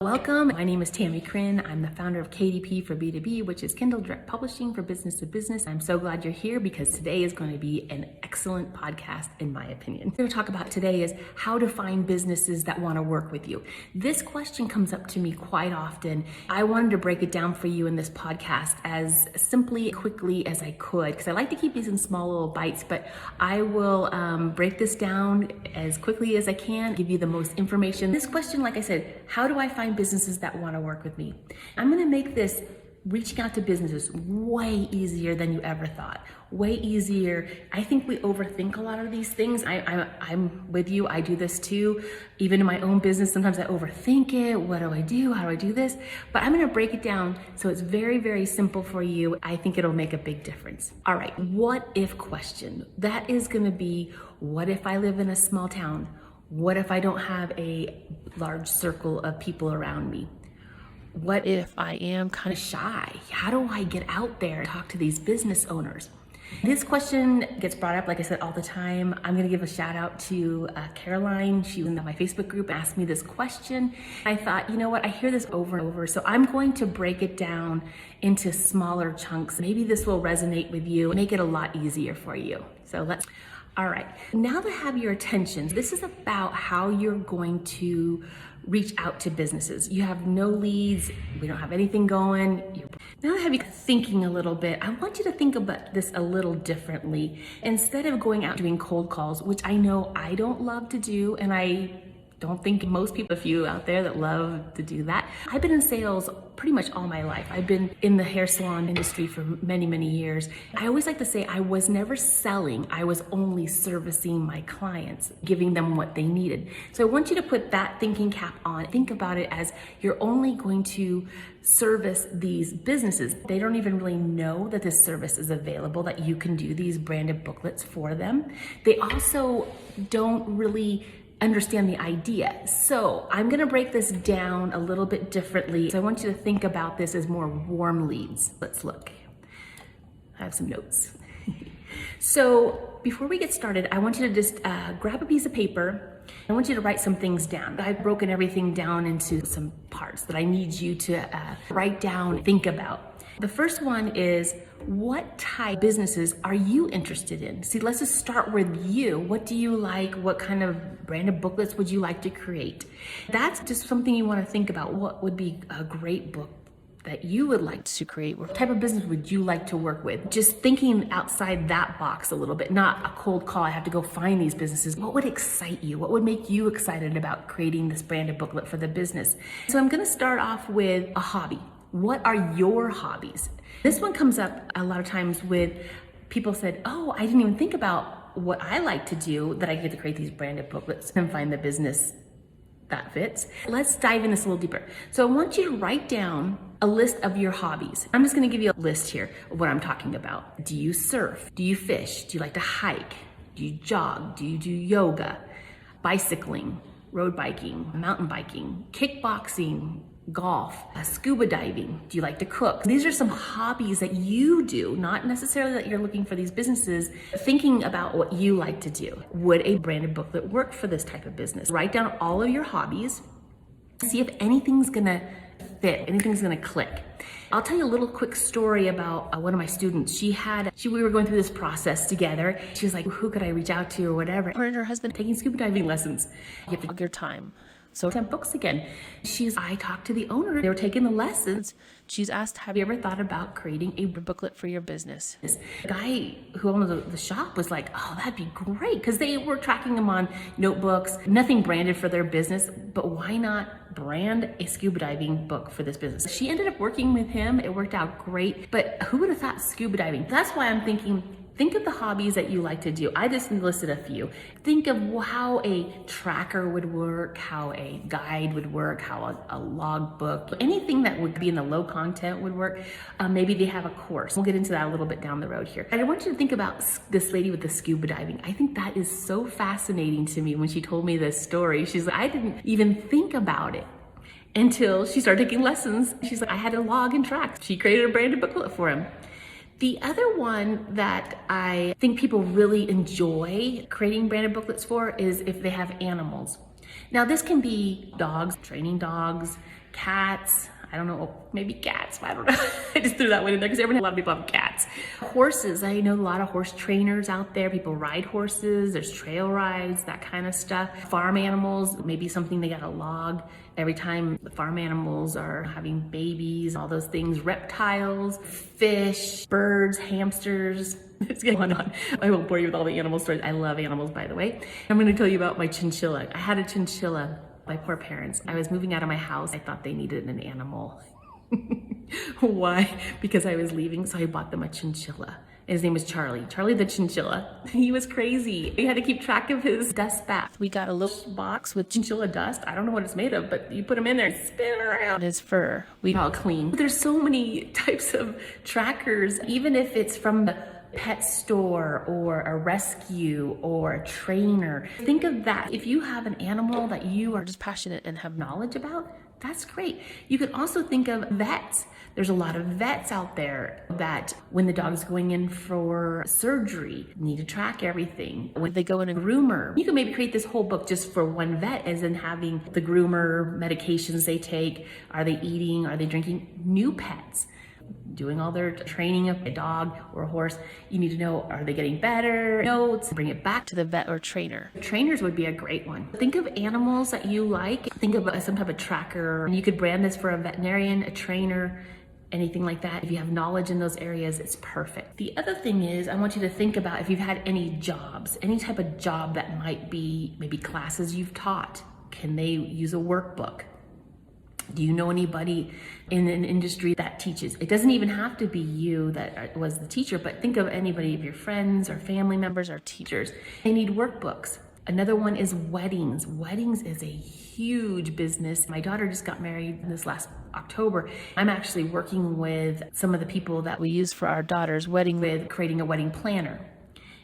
Welcome. My name is Tammy Crin. I'm the founder of KDP for B2B, which is Kindle Direct Publishing for business to business. I'm so glad you're here because today is going to be an excellent podcast, in my opinion. What we're going to talk about today is how to find businesses that want to work with you. This question comes up to me quite often. I wanted to break it down for you in this podcast as simply, quickly as I could, because I like to keep these in small little bites, but I will break this down as quickly as I can, give you the most information. This question, like I said, how do I find businesses that want to work with me? I'm going to make this reaching out to businesses way easier than you ever thought. Way easier. I think we overthink a lot of these things. I'm with you. I do this too. Even in my own business, sometimes I overthink it. What do I do? How do I do this? But I'm going to break it down so it's very, very simple for you. I think it'll make a big difference. All right. What if question? That is going to be, what if I live in a small town? What if I don't have a large circle of people around me? What if I am kind of shy? How do I get out there and talk to these business owners? This question gets brought up, like I said, all the time. I'm going to give a shout out to Caroline. She was in my Facebook group, asked me this question. I thought, you know what? I hear this over and over. So I'm going to break it down into smaller chunks. Maybe this will resonate with you, make it a lot easier for you. So all right, now that I have your attention, this is about how you're going to reach out to businesses. You have no leads, we don't have anything going. Now that I have you thinking a little bit, I want you to think about this a little differently. Instead of going out doing cold calls, which I know I don't love to do, and I don't think most people, a few out there that love to do that. I've been in sales pretty much all my life. I've been in the hair salon industry for many, many years. I always like to say I was never selling. I was only servicing my clients, giving them what they needed. So I want you to put that thinking cap on. Think about it as you're only going to service these businesses. They don't even really know that this service is available, that you can do these branded booklets for them. They also don't really understand the idea. So I'm gonna break this down a little bit differently. So I want you to think about this as more warm leads. Let's look. I have some notes. So before we get started, I want you to just grab a piece of paper. I want you to write some things down. I've broken everything down into some parts that I need you to write down, think about. The first one is, what type of businesses are you interested in? See, let's just start with you. What do you like? What kind of branded booklets would you like to create? That's just something you want to think about. What would be a great book that you would like to create? What type of business would you like to work with? Just thinking outside that box a little bit, not a cold call. I have to go find these businesses. What would excite you? What would make you excited about creating this branded booklet for the business? So I'm going to start off with a hobby. What are your hobbies? This one comes up a lot of times with people said, oh, I didn't even think about what I like to do, that I get to create these branded booklets and find the business that fits. Let's dive in this a little deeper. So I want you to write down a list of your hobbies. I'm just gonna give you a list here of what I'm talking about. Do you surf? Do you fish? Do you like to hike? Do you jog? Do you do yoga? Bicycling, road biking, mountain biking, kickboxing, golf, scuba diving? Do you like to cook? These are some hobbies that you do, not necessarily that you're looking for these businesses, thinking about what you like to do. Would a branded booklet work for this type of business? Write down all of your hobbies, see if anything's gonna fit, anything's gonna click. I'll tell you a little quick story about one of my students. We were going through this process together. She was like, who could I reach out to or whatever? Her and her husband taking scuba diving lessons. You have to take your time. So 10 books again. I talked to the owner. They were taking the lessons. She's asked, have you ever thought about creating a booklet for your business? The guy who owned the shop was like, oh, that'd be great. Because they were tracking them on notebooks, nothing branded for their business, but why not brand a scuba diving book for this business? She ended up working with him. It worked out great, but who would have thought scuba diving? That's why I'm thinking, think of the hobbies that you like to do. I just listed a few. Think of how a tracker would work, how a guide would work, how a log book, anything that would be in the low content would work. Maybe they have a course. We'll get into that a little bit down the road here. And I want you to think about this lady with the scuba diving. I think that is so fascinating to me when she told me this story. She's like, I didn't even think about it until she started taking lessons. She's like, I had to log and track. She created a branded booklet for him. The other one that I think people really enjoy creating branded booklets for is if they have animals. Now this can be dogs, training dogs, cats. I don't know, maybe cats, I don't know. I just threw that one in there because a lot of people have cats. Horses, I know a lot of horse trainers out there. People ride horses, there's trail rides, that kind of stuff. Farm animals, maybe something they gotta log every time the farm animals are having babies, all those things. Reptiles, fish, birds, hamsters. It's going on. I won't bore you with all the animal stories. I love animals, by the way. I'm gonna tell you about my chinchilla. I had a chinchilla. My poor parents. I was moving out of my house. I thought they needed an animal. Why? Because I was leaving, so I bought them a chinchilla. His name was Charlie. Charlie the chinchilla. He was crazy. We had to keep track of his dust bath. We got a little box with chinchilla dust. I don't know what it's made of, but you put him in there and spin around his fur. We all clean. There's so many types of trackers, even if it's from the pet store or a rescue or a trainer. Think of that. If you have an animal that you are just passionate and have knowledge about, that's great. You could also think of vets. There's a lot of vets out there that when the dog's going in for surgery, need to track everything. When they go in a groomer, you can maybe create this whole book just for one vet, as in having the groomer, medications they take, are they eating, are they drinking, new pets. Doing all their training of a dog or a horse, you need to know, are they getting better? Notes, bring it back to the vet or trainer. Trainers would be a great one. Think of animals that you like. Think of some type of tracker. You could brand this for a veterinarian, a trainer, anything like that. If you have knowledge in those areas, it's perfect. The other thing is, I want you to think about if you've had any jobs, any type of job that might be maybe classes you've taught. Can they use a workbook? Do you know anybody in an industry that teaches? It doesn't even have to be you that was the teacher, but think of anybody of your friends or family members or teachers. They need workbooks. Another one is weddings. Weddings is a huge business. My daughter just got married this last October. I'm actually working with some of the people that we use for our daughter's wedding with creating a wedding planner.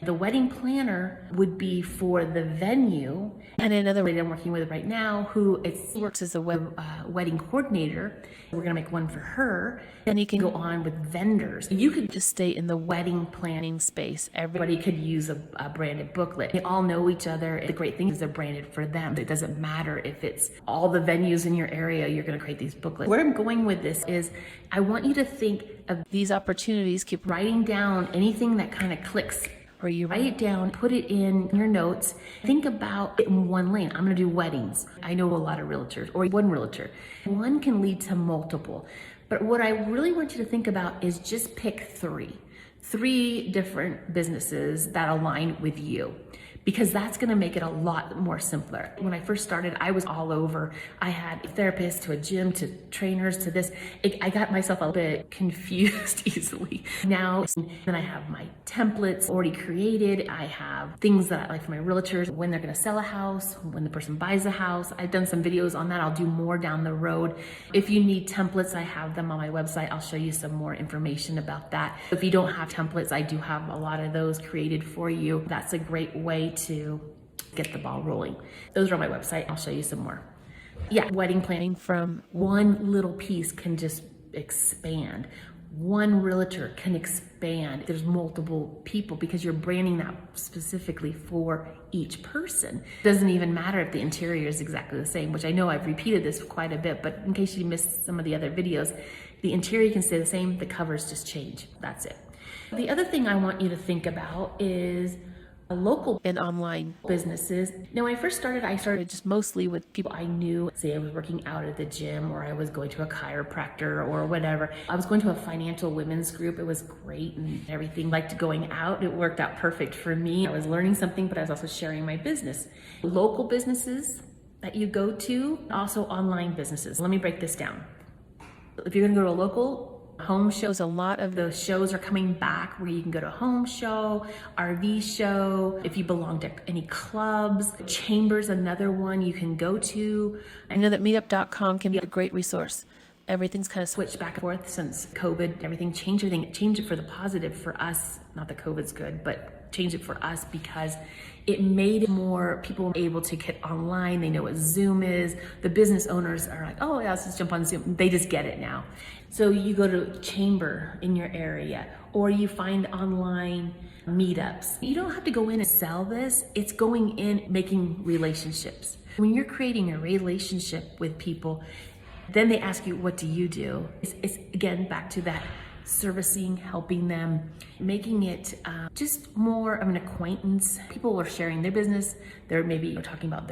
The wedding planner would be for the venue, and another lady I'm working with right now who works as a wedding coordinator. We're gonna make one for her. Then you can go on with vendors. You could just stay in the wedding planning space. Everybody could use a branded booklet. They all know each other. The great thing is they're branded for them. It doesn't matter if it's all the venues in your area, you're gonna create these booklets. Where I'm going with this is I want you to think of these opportunities. Keep writing down anything that kind of clicks, or you write it down, put it in your notes. Think about it in one lane. I'm gonna do weddings. I know a lot of realtors, or one realtor. One can lead to multiple. But what I really want you to think about is just pick three different businesses that align with you, because that's gonna make it a lot more simpler. When I first started, I was all over. I had a therapist to a gym to trainers to this. I got myself a bit confused easily. Now, then I have my templates already created. I have things that I like for my realtors, when they're gonna sell a house, when the person buys a house. I've done some videos on that. I'll do more down the road. If you need templates, I have them on my website. I'll show you some more information about that. If you don't have templates, I do have a lot of those created for you. That's a great way to get the ball rolling. Those are on my website. I'll show you some more. Yeah, wedding planning from one little piece can just expand. One realtor can expand. There's multiple people because you're branding that specifically for each person. It doesn't even matter if the interior is exactly the same, which I know I've repeated this quite a bit, but in case you missed some of the other videos, the interior can stay the same, the covers just change. That's it. The other thing I want you to think about is local and online businesses. Now, when I first started, I started just mostly with people I knew. Say I was working out at the gym, or I was going to a chiropractor or whatever. I was going to a financial women's group. It was great and everything. Liked going out. It worked out perfect for me. I was learning something, but I was also sharing my business. Local businesses that you go to, also online businesses. Let me break this down. If you're gonna go to a local home shows, a lot of those shows are coming back where you can go to a home show, RV show. If you belong to any clubs, Chambers, another one you can go to. I know that meetup.com can be a great resource. Everything's kind of switched back and forth since COVID. Everything changed. Everything changed it for the positive for us. Not that COVID's good, but changed it for us because it made it more people able to get online. They know what Zoom is. The business owners are like, oh yeah, let's just jump on Zoom. They just get it now. So you go to Chamber in your area, or you find online meetups. You don't have to go in and sell this. It's going in making relationships. When you're creating a relationship with people, Then they ask you, what do you do? It's again, back to that servicing, helping them, making it just more of an acquaintance. People are sharing their business. They're maybe talking about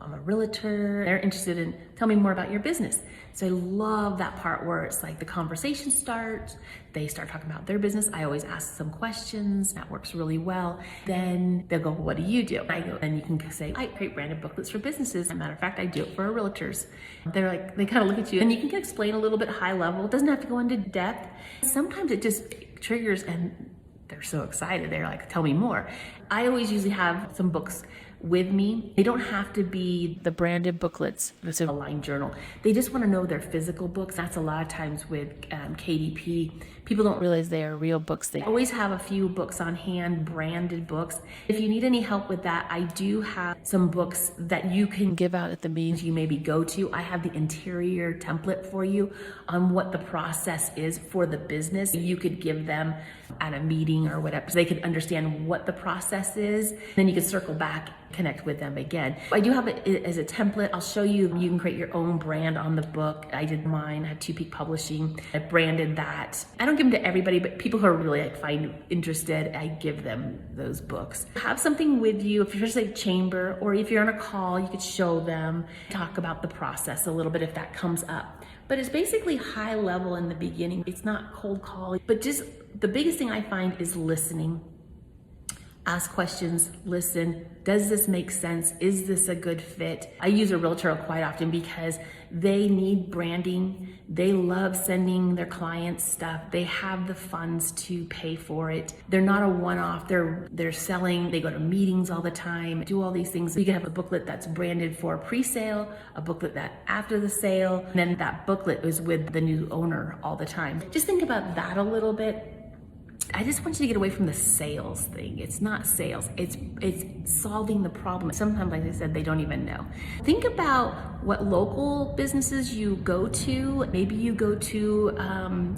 I'm a realtor. They're interested in, tell me more about your business. So I love that part where it's like the conversation starts, they start talking about their business. I always ask some questions. That works really well. Then they'll go, what do you do? I go, and you can say, I create branded booklets for businesses. As a matter of fact, I do it for realtors. They're like, they kind of look at you and you can explain a little bit high level. It doesn't have to go into depth. Sometimes it just triggers and they're so excited. They're like, tell me more. I always usually have some books with me. They don't have to be the branded booklets, it's a line journal. They just want to know their physical books. That's a lot of times with KDP. People don't realize they are real books. They always have a few books on hand, branded books. If you need any help with that, I do have some books that you can give out at the meetings you maybe go to. I have the interior template for you on what the process is for the business. You could give them at a meeting or whatever, so they could understand what the process is. Then you could circle back, connect with them again. I do have it as a template. I'll show you. You can create your own brand on the book. I did mine. I had Two Peak Publishing. I branded that. I don't give them to everybody, but people who are really find interested, I give them those books. Have something with you. If you're just a chamber or if you're on a call, you could show them, talk about the process a little bit if that comes up. But it's basically high level in the beginning. It's not cold calling, but just the biggest thing I find is listening. Ask questions, listen. Does this make sense? Is this a good fit? I use a realtor quite often because they need branding. They love sending their clients stuff. They have the funds to pay for it. They're not a one-off. They're selling. They go to meetings all the time, do all these things. You can have a booklet that's branded for pre-sale, a booklet that after the sale, and then that booklet is with the new owner all the time. Just think about that a little bit. I just want you to get away from the sales thing. It's not sales, it's solving the problem. Sometimes, like I said, they don't even know. Think about what local businesses you go to. Maybe you go to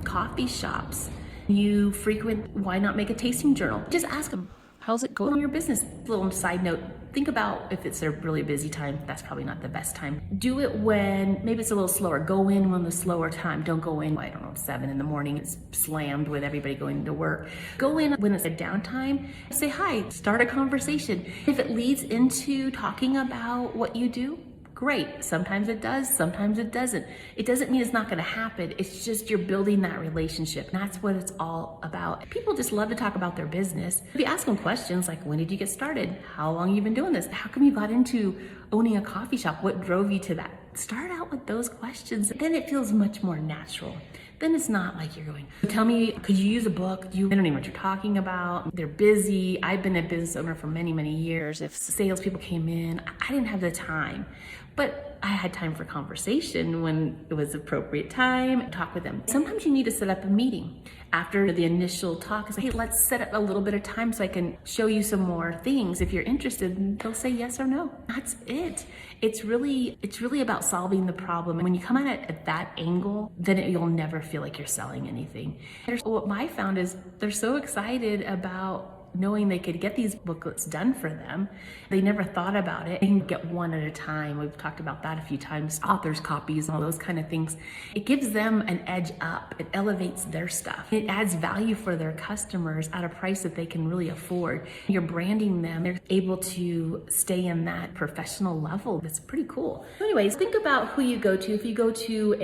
coffee shops. You frequent, why not make a tasting journal? Just ask them, how's it going in your business? Little side note, think about if it's a really busy time, that's probably not the best time. Do it when maybe it's a little slower. Go in when the slower time. Don't go in, 7 in the morning. It's slammed with everybody going to work. Go in when it's a downtime. Say hi, start a conversation. If it leads into talking about what you do, great. Sometimes it does, sometimes it doesn't. It doesn't mean it's not gonna happen. It's just you're building that relationship. And that's what it's all about. People just love to talk about their business. If you ask them questions like, when did you get started? How long have you been doing this? How come you got into owning a coffee shop? What drove you to that? Start out with those questions. Then it feels much more natural. Then it's not like you're going, tell me, could you use a book? They don't even know what you're talking about. They're busy. I've been a business owner for many, many years. If salespeople came in, I didn't have the time. But I had time for conversation when it was appropriate time, talk with them. Sometimes you need to set up a meeting after the initial talk. It's like, hey, let's set up a little bit of time so I can show you some more things. If you're interested, they'll say yes or no. That's it. It's really about solving the problem. And when you come at it at that angle, then you'll never feel like you're selling anything. What I found is they're so excited about knowing they could get these booklets done for them. They never thought about it. They can get one at a time. We've talked about that a few times. Author's copies and all those kind of things. It gives them an edge up. It elevates their stuff. It adds value for their customers at a price that they can really afford. You're branding them. They're able to stay in that professional level. That's pretty cool. Anyways, think about who you go to. If you go to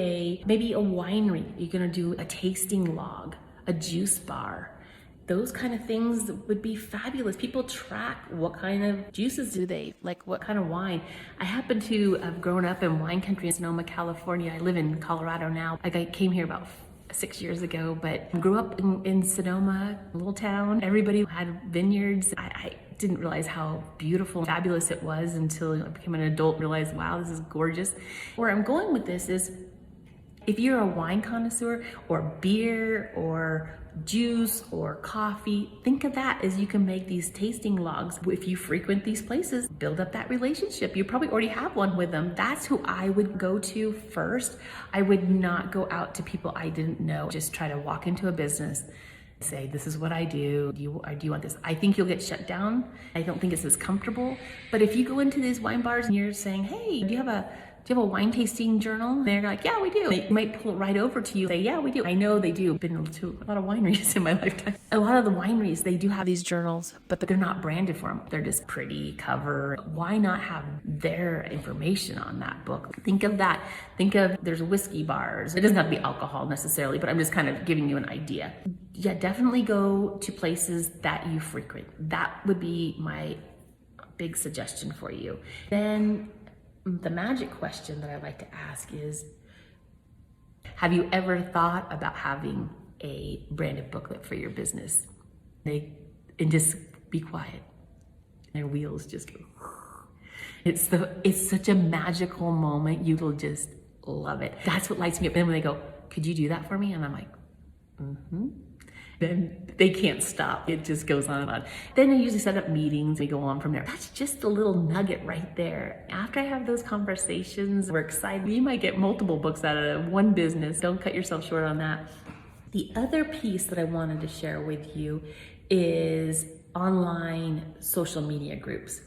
maybe a winery, you're gonna do a tasting log, a juice bar. Those kind of things would be fabulous. People track what kind of juices do they like, what kind of wine. I happen to have grown up in wine country in Sonoma, California. I live in Colorado now. I came here about 6 years ago, but grew up in Sonoma, a little town. Everybody had vineyards. I didn't realize how beautiful and fabulous it was until I became an adult and realized, wow, this is gorgeous. Where I'm going with this is, if you're a wine connoisseur or beer or juice or coffee, think of that as you can make these tasting logs. If you frequent these places, build up that relationship. You probably already have one with them. That's who I would go to first. I would not go out to people I didn't know. Just try to walk into a business, say, this is what I do. Do you want this? I think you'll get shut down. I don't think it's as comfortable. But if you go into these wine bars and you're saying, hey, do you have a do you have a wine tasting journal? And they're like, yeah, we do. They might pull it right over to you, say, yeah, we do. I know they do. I've been to a lot of wineries in my lifetime. A lot of the wineries, they do have these journals, but they're not branded for them. They're just pretty cover. Why not have their information on that book? Think of that. Think of, there's whiskey bars. It doesn't have to be alcohol necessarily, but I'm just kind of giving you an idea. Yeah, definitely go to places that you frequent. That would be my big suggestion for you. Then the magic question that I like to ask is, have you ever thought about having a branded booklet for your business? And just be quiet. Their wheels just go. It's such a magical moment. You will just love it. That's what lights me up. And when they go, could you do that for me? And I'm like, mm-hmm. Then they can't stop. It just goes on and on. Then I usually set up meetings. We go on from there. That's just a little nugget right there. After I have those conversations, we're excited. You might get multiple books out of one business. Don't cut yourself short on that. The other piece that I wanted to share with you is online social media groups.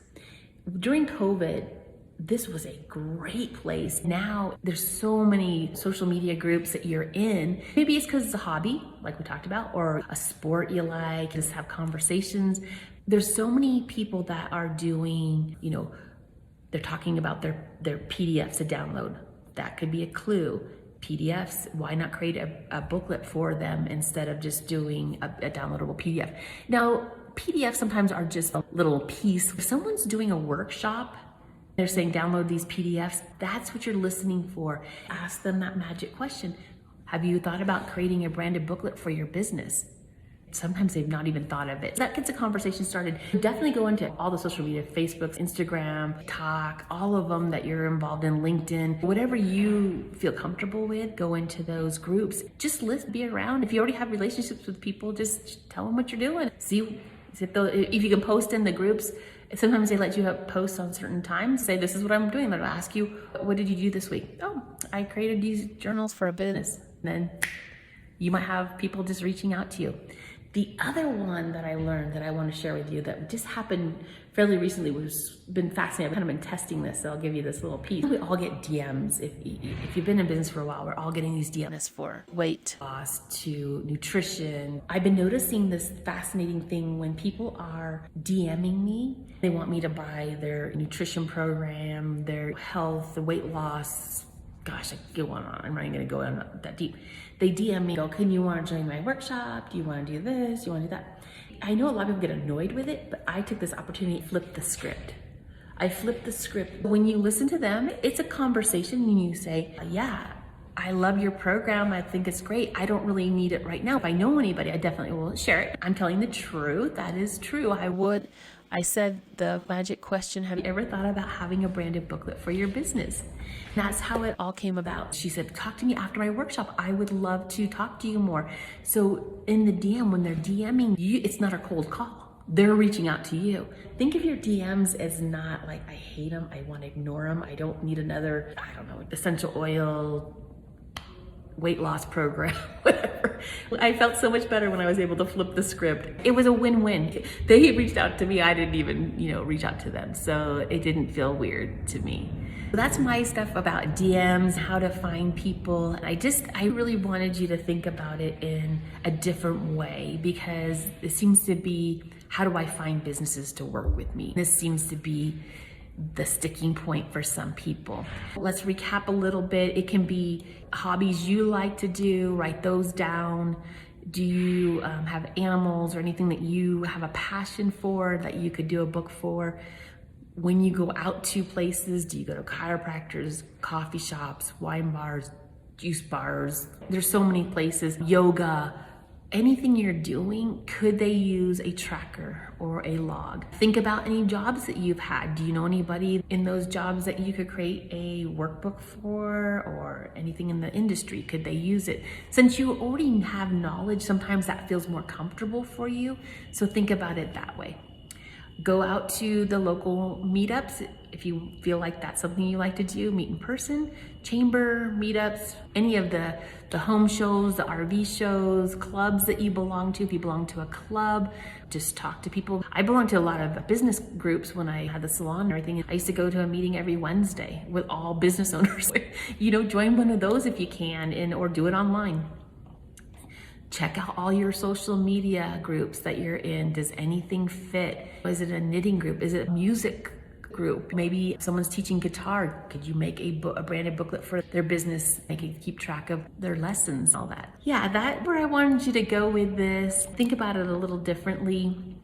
During COVID, this was a great place. Now there's so many social media groups that you're in. Maybe it's because it's a hobby, like we talked about, or a sport you like, just have conversations. There's so many people that are doing, they're talking about their PDFs to download. That could be a clue. PDFs, why not create a booklet for them instead of just doing a downloadable PDF? Now, PDFs sometimes are just a little piece. If someone's doing a workshop, they're saying download these PDFs, that's what you're listening for. Ask them that magic question. Have you thought about creating a branded booklet for your business? Sometimes they've not even thought of it. That gets a conversation started. Definitely go into all the social media, Facebook, Instagram, TikTok, all of them that you're involved in, LinkedIn, whatever you feel comfortable with, go into those groups. Just be around. If you already have relationships with people, just tell them what you're doing. See if you can post in the groups. Sometimes they let you have posts on certain times. Say, this is what I'm doing. They'll ask you, what did you do this week? Oh, I created these journals for a business. And then you might have people just reaching out to you. The other one that I learned that I want to share with you that just happened fairly recently, which has been fascinating. I've kind of been testing this, so I'll give you this little piece. We all get DMs. If you've been in business for a while, we're all getting these DMs for weight loss to nutrition. I've been noticing this fascinating thing when people are DMing me. They want me to buy their nutrition program, their health, the weight loss. Gosh, I could go on. I'm not even going to go on that deep. They DM me, go, can you want to join my workshop? Do you want to do this? Do you want to do that? I know a lot of people get annoyed with it, but I took this opportunity to flip the script. I flipped the script. When you listen to them, it's a conversation and you say, yeah, I love your program. I think it's great. I don't really need it right now. If I know anybody, I definitely will share it. I'm telling the truth. That is true. I said the magic question, have you ever thought about having a branded booklet for your business? And that's how it all came about. She said, talk to me after my workshop. I would love to talk to you more. So in the DM, when they're DMing you, it's not a cold call. They're reaching out to you. Think of your DMs as not like, I hate them, I want to ignore them, I don't need another, essential oil, weight loss program, whatever. I felt so much better when I was able to flip the script. It was a win-win. They reached out to me. I didn't even, reach out to them. So it didn't feel weird to me. So that's my stuff about DMs, how to find people. I really wanted you to think about it in a different way because it seems to be, how do I find businesses to work with me? This seems to be the sticking point for some people. Let's recap a little bit. It can be hobbies you like to do, write those down. Do you have animals or anything that you have a passion for that you could do a book for? When you go out to places, do you go to chiropractors, coffee shops, wine bars, juice bars? There's so many places, yoga. Anything you're doing, could they use a tracker or a log? Think about any jobs that you've had. Do you know anybody in those jobs that you could create a workbook for, or anything in the industry? Could they use it? Since you already have knowledge, sometimes that feels more comfortable for you. So think about it that way. Go out to the local meetups. If you feel like that's something you like to do, meet in person, chamber, meetups, any of the home shows, the RV shows, clubs that you belong to. If you belong to a club, just talk to people. I belong to a lot of business groups when I had the salon and everything. I used to go to a meeting every Wednesday with all business owners. Join one of those if you can, or do it online. Check out all your social media groups that you're in. Does anything fit? Is it a knitting group? Is it a music group? Maybe someone's teaching guitar. Could you make a branded booklet for their business? They can keep track of their lessons, all that. Yeah, that's where I wanted you to go with this. Think about it a little differently.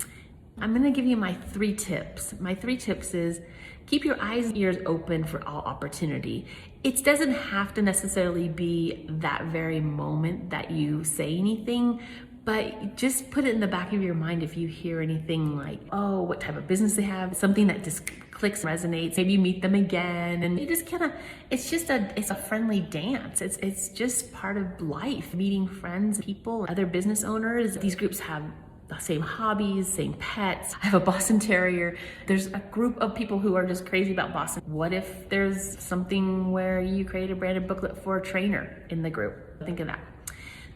I'm gonna give you my 3 tips. My 3 tips is keep your eyes and ears open for all opportunity. It doesn't have to necessarily be that very moment that you say anything, but just put it in the back of your mind if you hear anything like, oh, what type of business they have, something that just clicks, resonates. Maybe you meet them again, and you just it's a friendly dance. It's just part of life, meeting friends, people, other business owners. These groups have the same hobbies, same pets. I have a Boston Terrier. There's a group of people who are just crazy about Boston. What if there's something where you create a branded booklet for a trainer in the group? Think of that.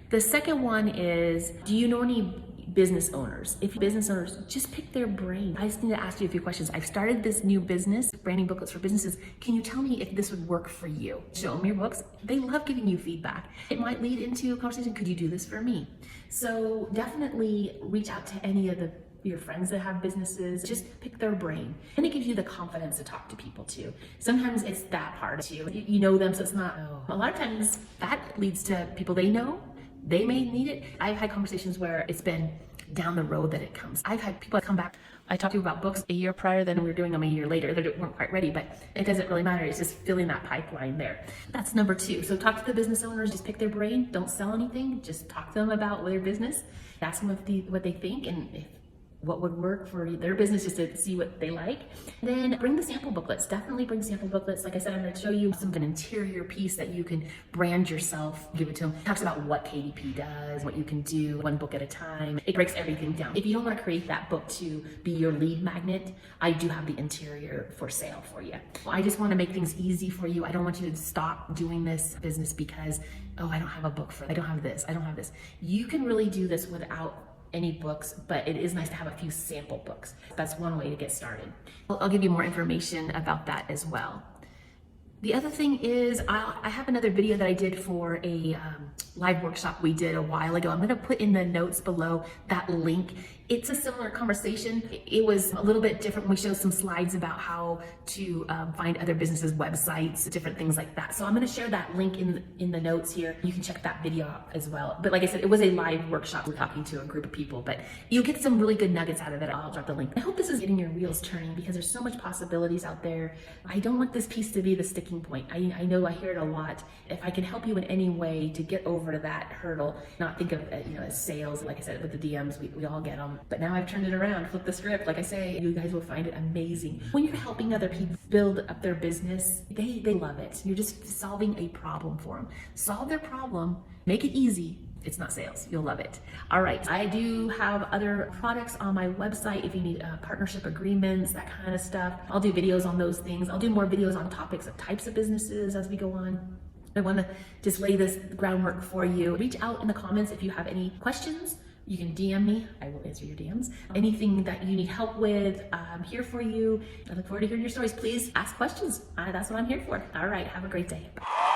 The second one is, do you know any business owners? If you're business owners, just pick their brain. I just need to ask you a few questions. I've started this new business, branding booklets for businesses. Can you tell me if this would work for you? Show them your books. They love giving you feedback. It might lead into a conversation. Could you do this for me? So definitely reach out to any of your friends that have businesses. Just pick their brain. And it gives you the confidence to talk to people too. Sometimes it's that hard too. You know them, so it's not, a lot of times that leads to people they know. They may need it. I've had conversations where it's been down the road that it comes. I've had people come back. I talked to you about books a year prior, then we were doing them a year later. They weren't quite ready, but it doesn't really matter. It's just filling that pipeline there. That's number 2. So talk to the business owners, just pick their brain. Don't sell anything. Just talk to them about their business. Ask them what they think and what would work for their business, just to see what they like. Then bring the sample booklets. Definitely bring sample booklets. Like I said, I'm going to show you an interior piece that you can brand yourself, give it to them. It talks about what KDP does, what you can do, one book at a time. It breaks everything down. If you don't want to create that book to be your lead magnet, I do have the interior for sale for you. I just want to make things easy for you. I don't want you to stop doing this business because, I don't have a book for it. I don't have this. I don't have this. You can really do this without any books, but it is nice to have a few sample books. That's one way to get started. I'll give you more information about that as well. The other thing is I have another video that I did for a live workshop we did a while ago. I'm going to put in the notes below that link. It's a similar conversation. It was a little bit different. We showed some slides about how to find other businesses' websites, different things like that. So I'm going to share that link in the notes here. You can check that video out as well. But like I said, it was a live workshop. We're talking to a group of people, but you'll get some really good nuggets out of it. I'll drop the link. I hope this is getting your wheels turning because there's so much possibilities out there. I don't want this piece to be the sticking point. I know I hear it a lot. If I can help you in any way to get over that hurdle, not think of it, as sales. Like I said, with the DMs, we all get them. But now I've turned it around, flip the script. Like I say, you guys will find it amazing. When you're helping other people build up their business, they love it. You're just solving a problem for them. Solve their problem, make it easy. It's not sales. You'll love it. All right. I do have other products on my website if you need partnership agreements, that kind of stuff. I'll do videos on those things. I'll do more videos on topics of types of businesses as we go on. I want to just lay this groundwork for you. Reach out in the comments if you have any questions. You can DM me. I will answer your DMs. Anything that you need help with, I'm here for you. I look forward to hearing your stories. Please ask questions. That's what I'm here for. All right. Have a great day. Bye.